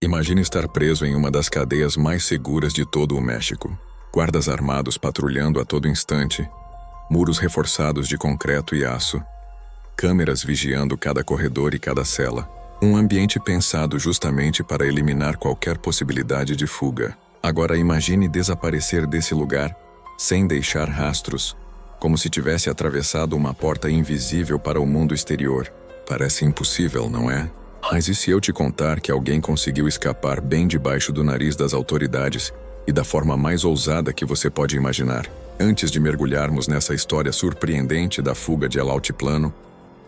Imagine estar preso em uma das cadeias mais seguras de todo o México. Guardas armados patrulhando a todo instante, muros reforçados de concreto e aço, câmeras vigiando cada corredor e cada cela. Um ambiente pensado justamente para eliminar qualquer possibilidade de fuga. Agora imagine desaparecer desse lugar sem deixar rastros, como se tivesse atravessado uma porta invisível para o mundo exterior. Parece impossível, não é? Mas e se eu te contar que alguém conseguiu escapar bem debaixo do nariz das autoridades e da forma mais ousada que você pode imaginar? Antes de mergulharmos nessa história surpreendente da fuga de El Altiplano,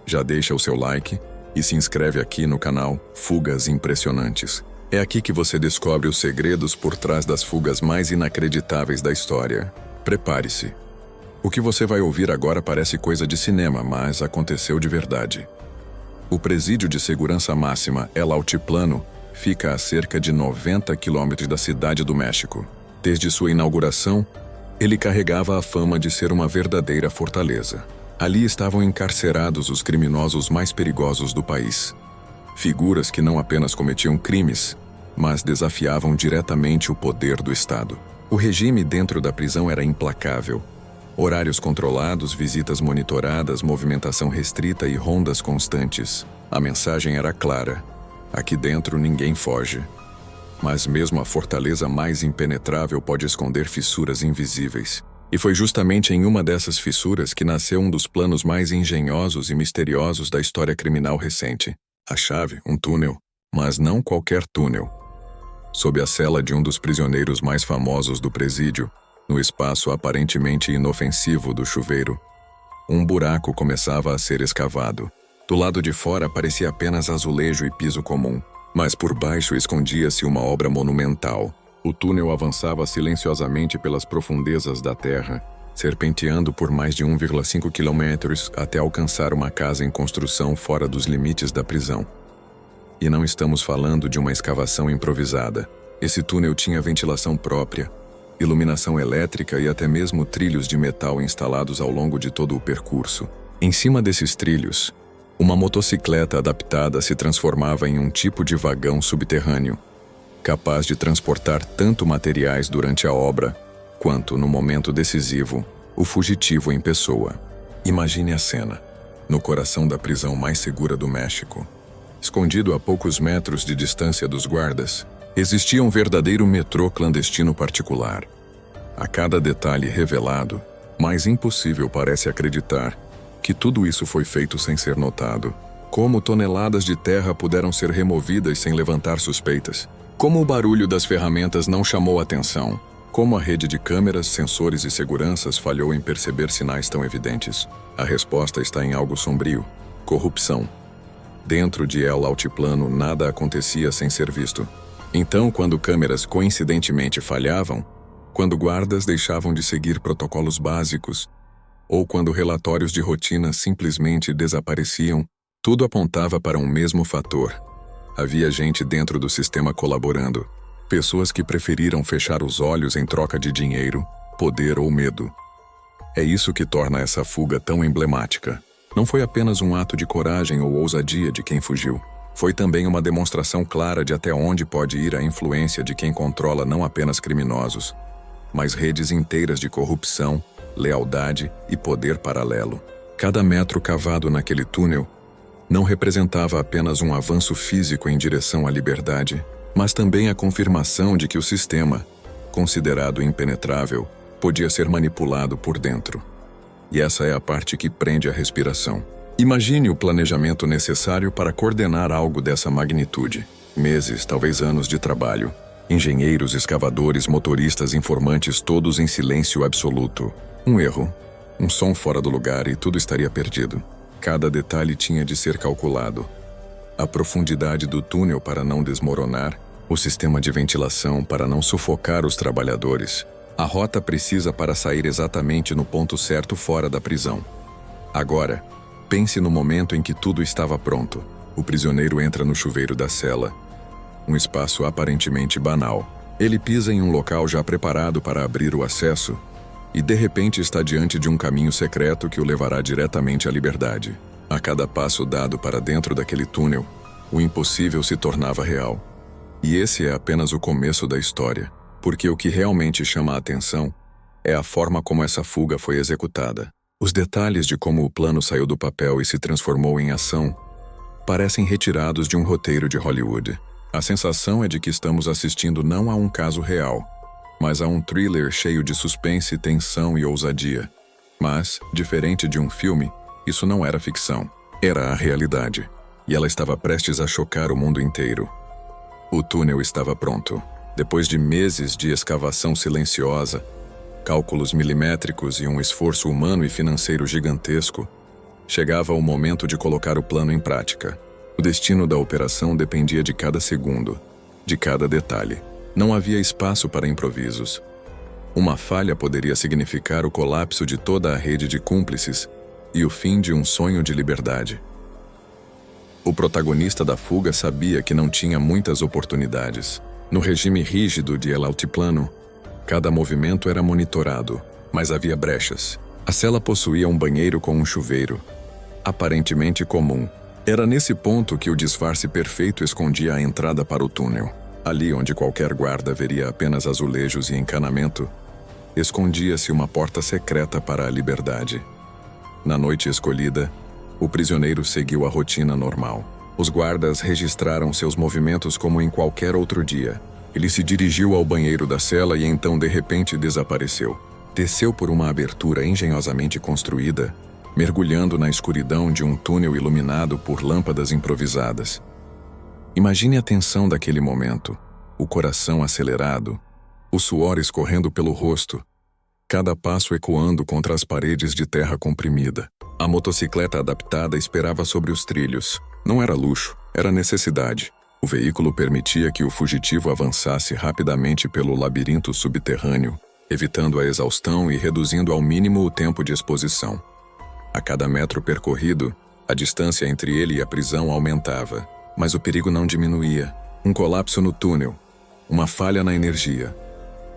já deixa o seu like e se inscreve aqui no canal Fugas Impressionantes. É aqui que você descobre os segredos por trás das fugas mais inacreditáveis da história. Prepare-se. O que você vai ouvir agora parece coisa de cinema, mas aconteceu de verdade. O Presídio de Segurança Máxima El Altiplano fica a cerca de 90 quilômetros da Cidade do México. Desde sua inauguração, ele carregava a fama de ser uma verdadeira fortaleza. Ali estavam encarcerados os criminosos mais perigosos do país. Figuras que não apenas cometiam crimes, mas desafiavam diretamente o poder do Estado. O regime dentro da prisão era implacável. Horários controlados, visitas monitoradas, movimentação restrita e rondas constantes. A mensagem era clara: aqui dentro ninguém foge. Mas mesmo a fortaleza mais impenetrável pode esconder fissuras invisíveis. E foi justamente em uma dessas fissuras que nasceu um dos planos mais engenhosos e misteriosos da história criminal recente. A chave, um túnel, mas não qualquer túnel. Sob a cela de um dos prisioneiros mais famosos do presídio, no espaço aparentemente inofensivo do chuveiro, um buraco começava a ser escavado. Do lado de fora parecia apenas azulejo e piso comum, mas por baixo escondia-se uma obra monumental. O túnel avançava silenciosamente pelas profundezas da terra, serpenteando por mais de 1,5 quilômetros até alcançar uma casa em construção fora dos limites da prisão. E não estamos falando de uma escavação improvisada. Esse túnel tinha ventilação própria, iluminação elétrica e até mesmo trilhos de metal instalados ao longo de todo o percurso. Em cima desses trilhos, uma motocicleta adaptada se transformava em um tipo de vagão subterrâneo, capaz de transportar tanto materiais durante a obra, quanto, no momento decisivo, o fugitivo em pessoa. Imagine a cena, no coração da prisão mais segura do México. Escondido a poucos metros de distância dos guardas, existia um verdadeiro metrô clandestino particular. A cada detalhe revelado, mais impossível parece acreditar que tudo isso foi feito sem ser notado. Como toneladas de terra puderam ser removidas sem levantar suspeitas? Como o barulho das ferramentas não chamou atenção? Como a rede de câmeras, sensores e seguranças falhou em perceber sinais tão evidentes? A resposta está em algo sombrio: corrupção. Dentro de El Altiplano, nada acontecia sem ser visto. Então, quando câmeras coincidentemente falhavam, quando guardas deixavam de seguir protocolos básicos, ou quando relatórios de rotina simplesmente desapareciam, tudo apontava para um mesmo fator: havia gente dentro do sistema colaborando. Pessoas que preferiram fechar os olhos em troca de dinheiro, poder ou medo. É isso que torna essa fuga tão emblemática. Não foi apenas um ato de coragem ou ousadia de quem fugiu. Foi também uma demonstração clara de até onde pode ir a influência de quem controla não apenas criminosos, mas redes inteiras de corrupção, lealdade e poder paralelo. Cada metro cavado naquele túnel não representava apenas um avanço físico em direção à liberdade, mas também a confirmação de que o sistema, considerado impenetrável, podia ser manipulado por dentro. E essa é a parte que prende a respiração. Imagine o planejamento necessário para coordenar algo dessa magnitude. Meses, talvez anos de trabalho. Engenheiros, escavadores, motoristas, informantes, todos em silêncio absoluto. Um erro, um som fora do lugar e tudo estaria perdido. Cada detalhe tinha de ser calculado. A profundidade do túnel para não desmoronar, o sistema de ventilação para não sufocar os trabalhadores, a rota precisa para sair exatamente no ponto certo fora da prisão. Agora, pense no momento em que tudo estava pronto. O prisioneiro entra no chuveiro da cela. Um espaço aparentemente banal. Ele pisa em um local já preparado para abrir o acesso e de repente está diante de um caminho secreto que o levará diretamente à liberdade. A cada passo dado para dentro daquele túnel, o impossível se tornava real. E esse é apenas o começo da história, porque o que realmente chama a atenção é a forma como essa fuga foi executada. Os detalhes de como o plano saiu do papel e se transformou em ação parecem retirados de um roteiro de Hollywood. A sensação é de que estamos assistindo não a um caso real, mas a um thriller cheio de suspense, tensão e ousadia. Mas, diferente de um filme, isso não era ficção. Era a realidade. E ela estava prestes a chocar o mundo inteiro. O túnel estava pronto. Depois de meses de escavação silenciosa, cálculos milimétricos e um esforço humano e financeiro gigantesco, chegava o momento de colocar o plano em prática. O destino da operação dependia de cada segundo, de cada detalhe. Não havia espaço para improvisos. Uma falha poderia significar o colapso de toda a rede de cúmplices e o fim de um sonho de liberdade. O protagonista da fuga sabia que não tinha muitas oportunidades. No regime rígido de El Altiplano, cada movimento era monitorado, mas havia brechas. A cela possuía um banheiro com um chuveiro, aparentemente comum. Era nesse ponto que o disfarce perfeito escondia a entrada para o túnel. Ali onde qualquer guarda veria apenas azulejos e encanamento, escondia-se uma porta secreta para a liberdade. Na noite escolhida, o prisioneiro seguiu a rotina normal. Os guardas registraram seus movimentos como em qualquer outro dia. Ele se dirigiu ao banheiro da cela e então de repente desapareceu. Desceu por uma abertura engenhosamente construída, mergulhando na escuridão de um túnel iluminado por lâmpadas improvisadas. Imagine a tensão daquele momento, o coração acelerado, o suor escorrendo pelo rosto, cada passo ecoando contra as paredes de terra comprimida. A motocicleta adaptada esperava sobre os trilhos. Não era luxo, era necessidade. O veículo permitia que o fugitivo avançasse rapidamente pelo labirinto subterrâneo, evitando a exaustão e reduzindo ao mínimo o tempo de exposição. A cada metro percorrido, a distância entre ele e a prisão aumentava, mas o perigo não diminuía. Um colapso no túnel, uma falha na energia,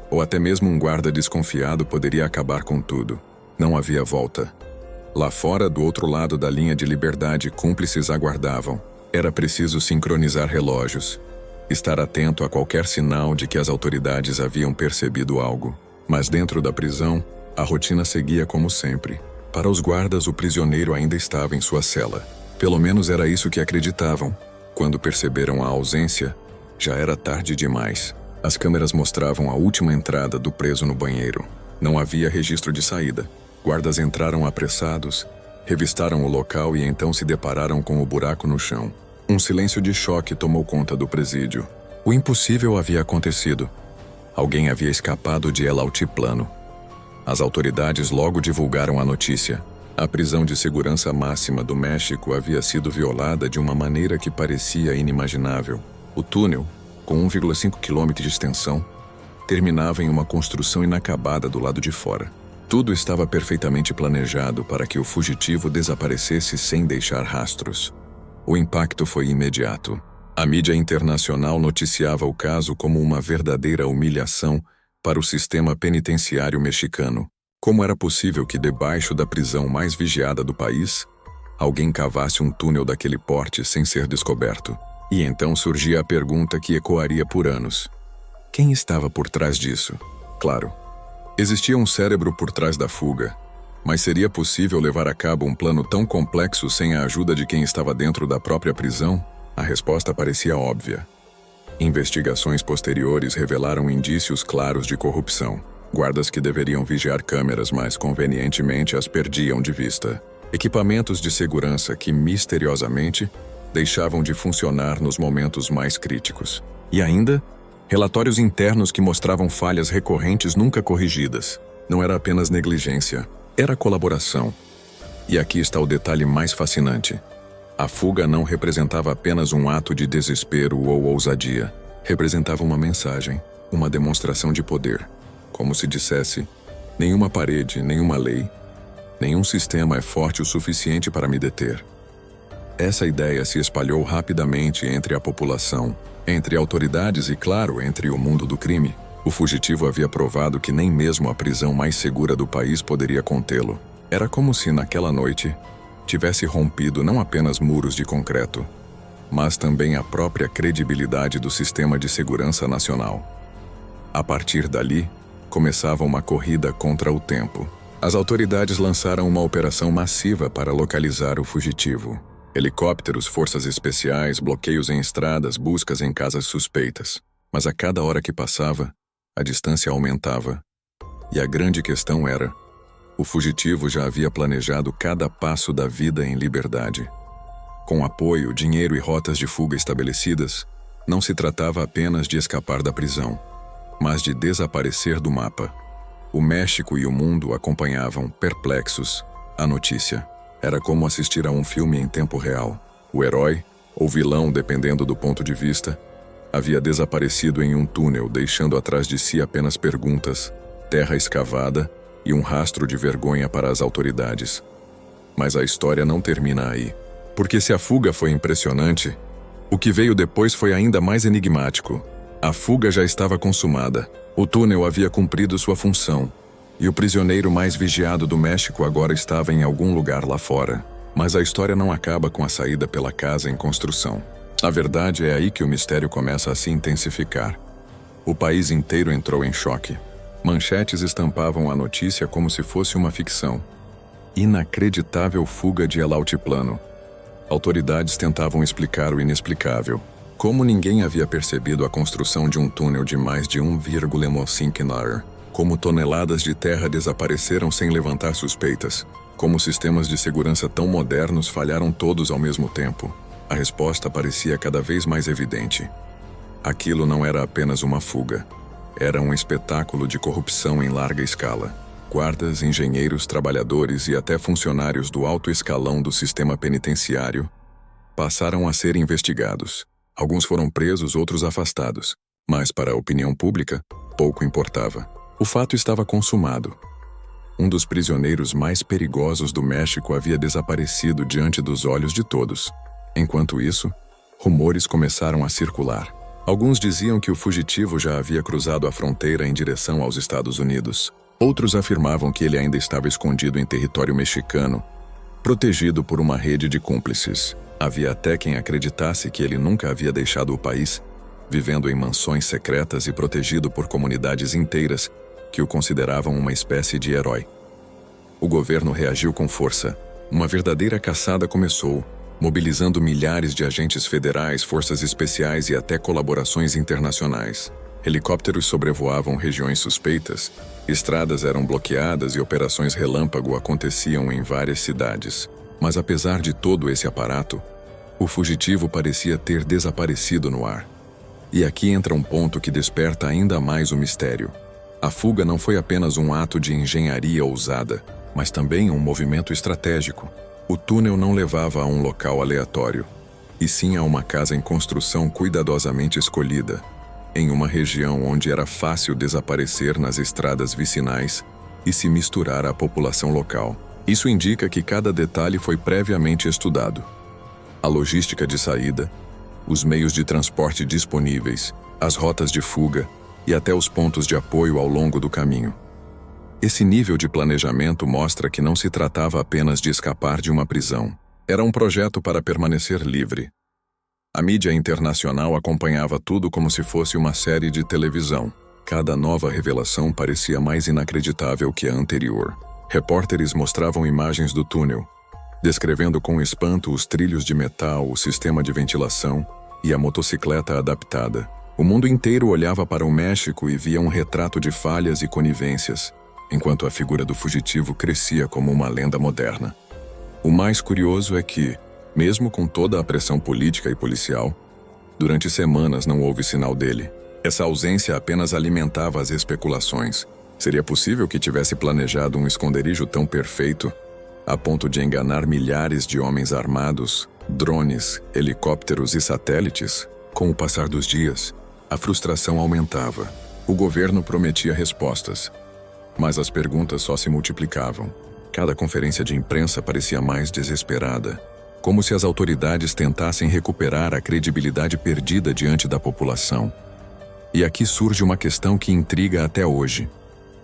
ou até mesmo um guarda desconfiado poderia acabar com tudo. Não havia volta. Lá fora, do outro lado da linha de liberdade, cúmplices aguardavam. Era preciso sincronizar relógios, estar atento a qualquer sinal de que as autoridades haviam percebido algo. Mas dentro da prisão, a rotina seguia como sempre. Para os guardas, o prisioneiro ainda estava em sua cela. Pelo menos era isso que acreditavam. Quando perceberam a ausência, já era tarde demais. As câmeras mostravam a última entrada do preso no banheiro. Não havia registro de saída. Guardas entraram apressados, revistaram o local e então se depararam com o buraco no chão. Um silêncio de choque tomou conta do presídio. O impossível havia acontecido. Alguém havia escapado de El Altiplano. As autoridades logo divulgaram a notícia. A prisão de segurança máxima do México havia sido violada de uma maneira que parecia inimaginável. O túnel, com 1,5 km de extensão, terminava em uma construção inacabada do lado de fora. Tudo estava perfeitamente planejado para que o fugitivo desaparecesse sem deixar rastros. O impacto foi imediato. A mídia internacional noticiava o caso como uma verdadeira humilhação para o sistema penitenciário mexicano. Como era possível que debaixo da prisão mais vigiada do país, alguém cavasse um túnel daquele porte sem ser descoberto? E então surgia a pergunta que ecoaria por anos. Quem estava por trás disso? Claro, existia um cérebro por trás da fuga, mas seria possível levar a cabo um plano tão complexo sem a ajuda de quem estava dentro da própria prisão? A resposta parecia óbvia. Investigações posteriores revelaram indícios claros de corrupção. Guardas que deveriam vigiar câmeras, mas convenientemente as perdiam de vista. Equipamentos de segurança que, misteriosamente, deixavam de funcionar nos momentos mais críticos. E ainda, relatórios internos que mostravam falhas recorrentes nunca corrigidas. Não era apenas negligência, era colaboração. E aqui está o detalhe mais fascinante. A fuga não representava apenas um ato de desespero ou ousadia. Representava uma mensagem, uma demonstração de poder. Como se dissesse, nenhuma parede, nenhuma lei, nenhum sistema é forte o suficiente para me deter. Essa ideia se espalhou rapidamente entre a população, entre autoridades e, claro, entre o mundo do crime. O fugitivo havia provado que nem mesmo a prisão mais segura do país poderia contê-lo. Era como se, naquela noite, tivesse rompido não apenas muros de concreto, mas também a própria credibilidade do sistema de segurança nacional. A partir dali, começava uma corrida contra o tempo. As autoridades lançaram uma operação massiva para localizar o fugitivo. Helicópteros, forças especiais, bloqueios em estradas, buscas em casas suspeitas. Mas a cada hora que passava, a distância aumentava. E a grande questão era: o fugitivo já havia planejado cada passo da vida em liberdade. Com apoio, dinheiro e rotas de fuga estabelecidas, não se tratava apenas de escapar da prisão, mas de desaparecer do mapa. O México e o mundo acompanhavam, perplexos, a notícia. Era como assistir a um filme em tempo real. O herói, ou vilão, dependendo do ponto de vista, havia desaparecido em um túnel, deixando atrás de si apenas perguntas, terra escavada e um rastro de vergonha para as autoridades. Mas a história não termina aí. Porque se a fuga foi impressionante, o que veio depois foi ainda mais enigmático. A fuga já estava consumada. O túnel havia cumprido sua função. E o prisioneiro mais vigiado do México agora estava em algum lugar lá fora. Mas a história não acaba com a saída pela casa em construção. Na verdade, é aí que o mistério começa a se intensificar. O país inteiro entrou em choque. Manchetes estampavam a notícia como se fosse uma ficção. Inacreditável fuga de El Altiplano. Autoridades tentavam explicar o inexplicável. Como ninguém havia percebido a construção de um túnel de mais de 1,5 km, como toneladas de terra desapareceram sem levantar suspeitas, como sistemas de segurança tão modernos falharam todos ao mesmo tempo. A resposta parecia cada vez mais evidente. Aquilo não era apenas uma fuga. Era um espetáculo de corrupção em larga escala. Guardas, engenheiros, trabalhadores e até funcionários do alto escalão do sistema penitenciário passaram a ser investigados. Alguns foram presos, outros afastados. Mas para a opinião pública, pouco importava. O fato estava consumado. Um dos prisioneiros mais perigosos do México havia desaparecido diante dos olhos de todos. Enquanto isso, rumores começaram a circular. Alguns diziam que o fugitivo já havia cruzado a fronteira em direção aos Estados Unidos. Outros afirmavam que ele ainda estava escondido em território mexicano, protegido por uma rede de cúmplices. Havia até quem acreditasse que ele nunca havia deixado o país, vivendo em mansões secretas e protegido por comunidades inteiras que o consideravam uma espécie de herói. O governo reagiu com força. Uma verdadeira caçada começou, mobilizando milhares de agentes federais, forças especiais e até colaborações internacionais. Helicópteros sobrevoavam regiões suspeitas, estradas eram bloqueadas e operações relâmpago aconteciam em várias cidades. Mas apesar de todo esse aparato, o fugitivo parecia ter desaparecido no ar. E aqui entra um ponto que desperta ainda mais o mistério. A fuga não foi apenas um ato de engenharia ousada, mas também um movimento estratégico. O túnel não levava a um local aleatório, e sim a uma casa em construção cuidadosamente escolhida, em uma região onde era fácil desaparecer nas estradas vicinais e se misturar à população local. Isso indica que cada detalhe foi previamente estudado. A logística de saída, os meios de transporte disponíveis, as rotas de fuga e até os pontos de apoio ao longo do caminho. Esse nível de planejamento mostra que não se tratava apenas de escapar de uma prisão. Era um projeto para permanecer livre. A mídia internacional acompanhava tudo como se fosse uma série de televisão. Cada nova revelação parecia mais inacreditável que a anterior. Repórteres mostravam imagens do túnel, descrevendo com espanto os trilhos de metal, o sistema de ventilação e a motocicleta adaptada. O mundo inteiro olhava para o México e via um retrato de falhas e conivências, enquanto a figura do fugitivo crescia como uma lenda moderna. O mais curioso é que, mesmo com toda a pressão política e policial, durante semanas não houve sinal dele. Essa ausência apenas alimentava as especulações. Seria possível que tivesse planejado um esconderijo tão perfeito, a ponto de enganar milhares de homens armados, drones, helicópteros e satélites? Com o passar dos dias, a frustração aumentava. O governo prometia respostas, mas as perguntas só se multiplicavam. Cada conferência de imprensa parecia mais desesperada, como se as autoridades tentassem recuperar a credibilidade perdida diante da população. E aqui surge uma questão que intriga até hoje.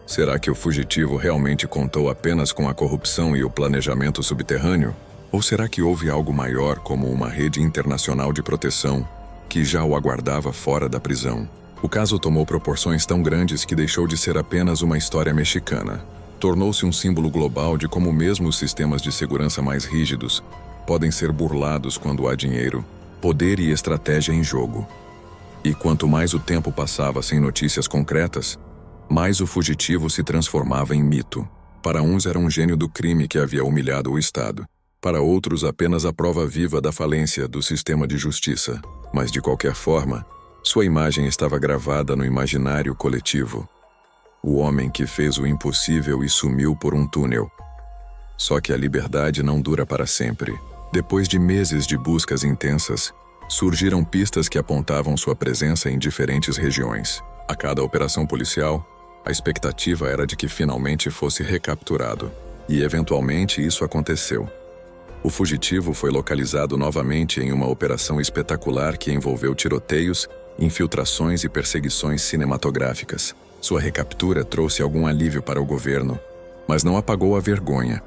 Será que o fugitivo realmente contou apenas com a corrupção e o planejamento subterrâneo? Ou será que houve algo maior, como uma rede internacional de proteção, que já o aguardava fora da prisão? O caso tomou proporções tão grandes que deixou de ser apenas uma história mexicana. Tornou-se um símbolo global de como mesmo os sistemas de segurança mais rígidos podem ser burlados quando há dinheiro, poder e estratégia em jogo. E quanto mais o tempo passava sem notícias concretas, mais o fugitivo se transformava em mito. Para uns era um gênio do crime que havia humilhado o Estado. Para outros, apenas a prova viva da falência do sistema de justiça. Mas, de qualquer forma, sua imagem estava gravada no imaginário coletivo. O homem que fez o impossível e sumiu por um túnel. Só que a liberdade não dura para sempre. Depois de meses de buscas intensas, surgiram pistas que apontavam sua presença em diferentes regiões. A cada operação policial, a expectativa era de que finalmente fosse recapturado. E, eventualmente, isso aconteceu. O fugitivo foi localizado novamente em uma operação espetacular que envolveu tiroteios, infiltrações e perseguições cinematográficas. Sua recaptura trouxe algum alívio para o governo, mas não apagou a vergonha.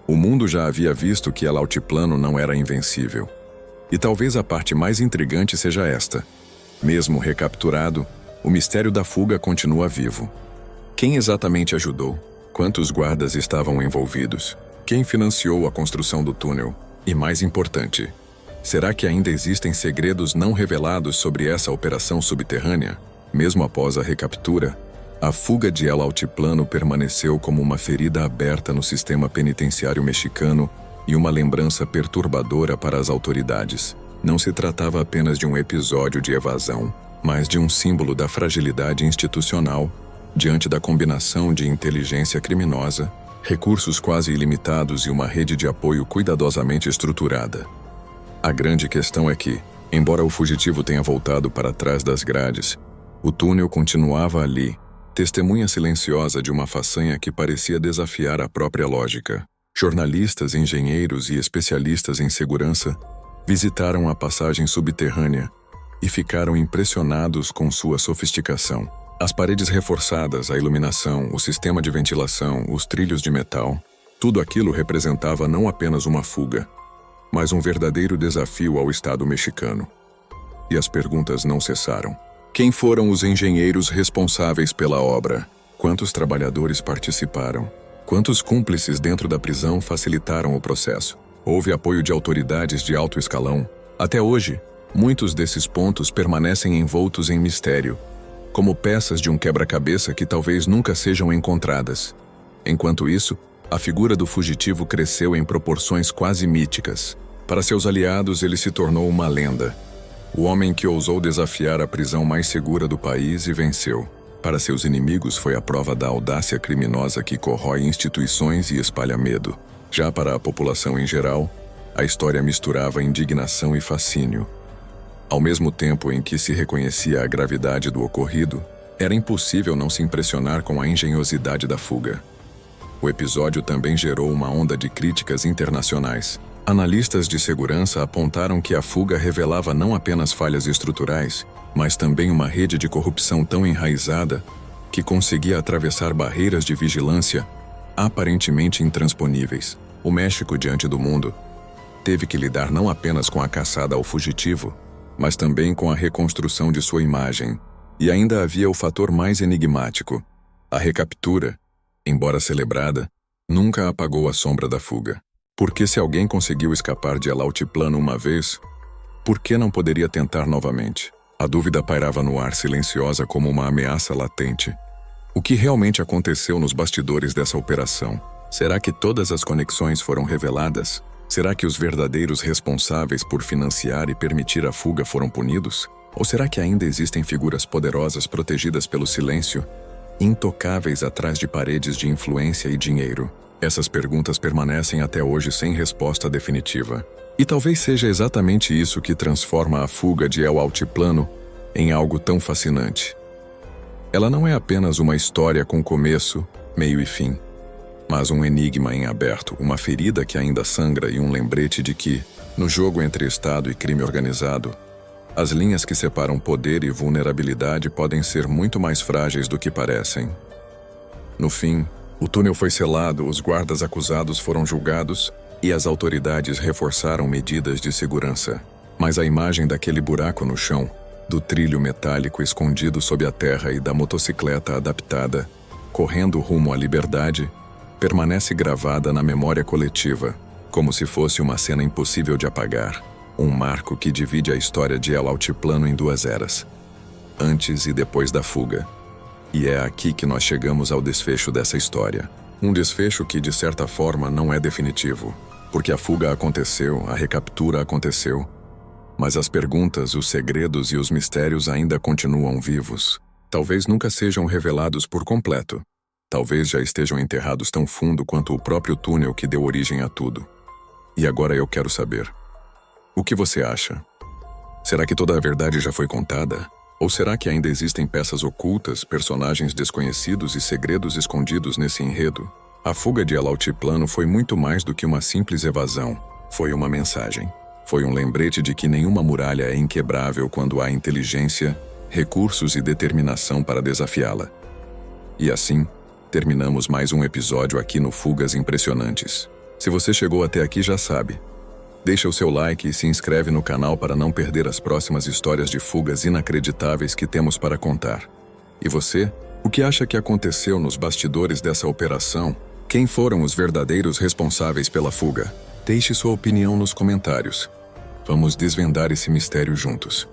O mundo já havia visto que El Altiplano não era invencível. E talvez a parte mais intrigante seja esta. Mesmo recapturado, o mistério da fuga continua vivo. Quem exatamente ajudou? Quantos guardas estavam envolvidos? Quem financiou a construção do túnel? E mais importante, será que ainda existem segredos não revelados sobre essa operação subterrânea? Mesmo após a recaptura, a fuga de El Altiplano permaneceu como uma ferida aberta no sistema penitenciário mexicano e uma lembrança perturbadora para as autoridades. Não se tratava apenas de um episódio de evasão, mas de um símbolo da fragilidade institucional diante da combinação de inteligência criminosa, recursos quase ilimitados e uma rede de apoio cuidadosamente estruturada. A grande questão é que, embora o fugitivo tenha voltado para trás das grades, o túnel continuava ali, testemunha silenciosa de uma façanha que parecia desafiar a própria lógica. Jornalistas, engenheiros e especialistas em segurança visitaram a passagem subterrânea e ficaram impressionados com sua sofisticação. As paredes reforçadas, a iluminação, o sistema de ventilação, os trilhos de metal, tudo aquilo representava não apenas uma fuga, mas um verdadeiro desafio ao Estado mexicano. E as perguntas não cessaram. Quem foram os engenheiros responsáveis pela obra? Quantos trabalhadores participaram? Quantos cúmplices dentro da prisão facilitaram o processo? Houve apoio de autoridades de alto escalão? Até hoje, muitos desses pontos permanecem envoltos em mistério, como peças de um quebra-cabeça que talvez nunca sejam encontradas. Enquanto isso, a figura do fugitivo cresceu em proporções quase míticas. Para seus aliados, ele se tornou uma lenda. O homem que ousou desafiar a prisão mais segura do país e venceu. Para seus inimigos, foi a prova da audácia criminosa que corrói instituições e espalha medo. Já para a população em geral, a história misturava indignação e fascínio. Ao mesmo tempo em que se reconhecia a gravidade do ocorrido, era impossível não se impressionar com a engenhosidade da fuga. O episódio também gerou uma onda de críticas internacionais. Analistas de segurança apontaram que a fuga revelava não apenas falhas estruturais, mas também uma rede de corrupção tão enraizada que conseguia atravessar barreiras de vigilância aparentemente intransponíveis. O México, diante do mundo, teve que lidar não apenas com a caçada ao fugitivo, mas também com a reconstrução de sua imagem. E ainda havia o fator mais enigmático. A recaptura, embora celebrada, nunca apagou a sombra da fuga. Porque se alguém conseguiu escapar de El Altiplano uma vez, por que não poderia tentar novamente? A dúvida pairava no ar, silenciosa como uma ameaça latente. O que realmente aconteceu nos bastidores dessa operação? Será que todas as conexões foram reveladas? Será que os verdadeiros responsáveis por financiar e permitir a fuga foram punidos? Ou será que ainda existem figuras poderosas protegidas pelo silêncio, intocáveis atrás de paredes de influência e dinheiro? Essas perguntas permanecem até hoje sem resposta definitiva. E talvez seja exatamente isso que transforma a fuga de El Altiplano em algo tão fascinante. Ela não é apenas uma história com começo, meio e fim, mas um enigma em aberto, uma ferida que ainda sangra e um lembrete de que, no jogo entre Estado e crime organizado, as linhas que separam poder e vulnerabilidade podem ser muito mais frágeis do que parecem. No fim, o túnel foi selado, os guardas acusados foram julgados e as autoridades reforçaram medidas de segurança. Mas a imagem daquele buraco no chão, do trilho metálico escondido sob a terra e da motocicleta adaptada, correndo rumo à liberdade, permanece gravada na memória coletiva, como se fosse uma cena impossível de apagar, um marco que divide a história de El Altiplano em duas eras, antes e depois da fuga. E é aqui que nós chegamos ao desfecho dessa história. Um desfecho que, de certa forma, não é definitivo, porque a fuga aconteceu, a recaptura aconteceu, mas as perguntas, os segredos e os mistérios ainda continuam vivos. Talvez nunca sejam revelados por completo. Talvez já estejam enterrados tão fundo quanto o próprio túnel que deu origem a tudo. E agora eu quero saber: o que você acha? Será que toda a verdade já foi contada? Ou será que ainda existem peças ocultas, personagens desconhecidos e segredos escondidos nesse enredo? A fuga de El Altiplano foi muito mais do que uma simples evasão. Foi uma mensagem. Foi um lembrete de que nenhuma muralha é inquebrável quando há inteligência, recursos e determinação para desafiá-la. E assim, terminamos mais um episódio aqui no Fugas Impressionantes. Se você chegou até aqui, já sabe. Deixa o seu like e se inscreve no canal para não perder as próximas histórias de fugas inacreditáveis que temos para contar. E você? O que acha que aconteceu nos bastidores dessa operação? Quem foram os verdadeiros responsáveis pela fuga? Deixe sua opinião nos comentários. Vamos desvendar esse mistério juntos.